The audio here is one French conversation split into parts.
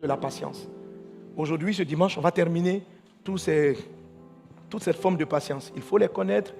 de la patience. Aujourd'hui, ce dimanche, on va terminer toute cette forme de patience. Il faut les connaître,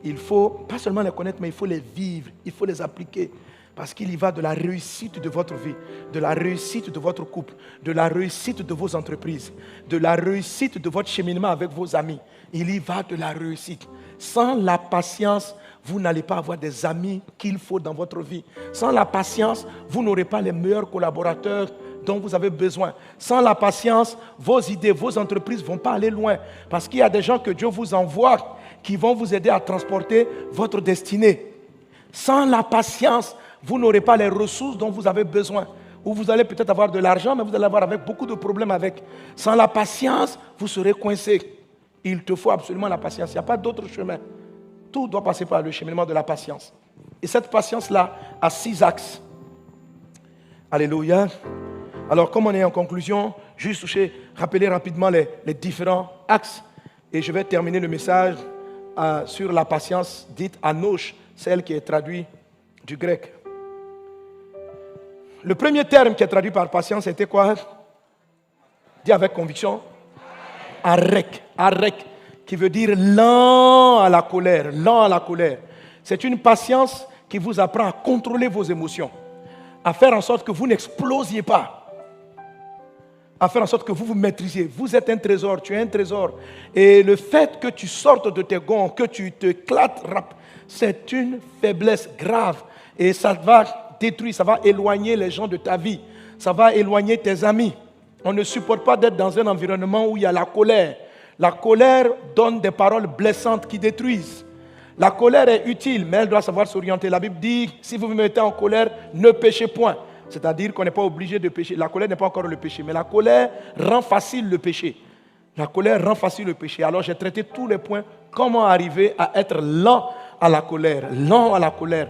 il faut pas seulement les connaître, mais il faut les vivre, il faut les appliquer. Parce qu'il y va de la réussite de votre vie, de la réussite de votre couple, de la réussite de vos entreprises, de la réussite de votre cheminement avec vos amis. Il y va de la réussite. Sans la patience, vous n'allez pas avoir des amis qu'il faut dans votre vie. Sans la patience, vous n'aurez pas les meilleurs collaborateurs dont vous avez besoin. Sans la patience, vos idées, vos entreprises ne vont pas aller loin. Parce qu'il y a des gens que Dieu vous envoie qui vont vous aider à transporter votre destinée. Sans la patience, vous n'aurez pas les ressources dont vous avez besoin. Ou vous allez peut-être avoir de l'argent, mais vous allez avoir avec beaucoup de problèmes avec. Sans la patience, vous serez coincé. Il te faut absolument la patience. Il n'y a pas d'autre chemin. Tout doit passer par le cheminement de la patience. Et cette patience-là a 6 axes. Alléluia. Alors, comme on est en conclusion, juste rappeler rapidement les différents axes. Et je vais terminer le message sur la patience dite anoche, celle qui est traduite du grec. Le premier terme qui est traduit par patience, c'était quoi? Dis avec conviction. Arek. Arek, qui veut dire lent à la colère. Lent à la colère. C'est une patience qui vous apprend à contrôler vos émotions, à faire en sorte que vous n'explosiez pas, à faire en sorte que vous vous maîtrisiez. Vous êtes un trésor, tu es un trésor. Et le fait que tu sortes de tes gonds, que tu te éclates, c'est une faiblesse grave. Et ça va détruire, ça va éloigner les gens de ta vie. Ça va éloigner tes amis. On ne supporte pas d'être dans un environnement où il y a la colère. La colère donne des paroles blessantes qui détruisent. La colère est utile, mais elle doit savoir s'orienter. La Bible dit, si vous vous mettez en colère, ne péchez point. C'est-à-dire qu'on n'est pas obligé de pécher. La colère n'est pas encore le péché, mais la colère rend facile le péché. La colère rend facile le péché. Alors j'ai traité tous les points. Comment arriver à être lent à la colère. Lent à la colère.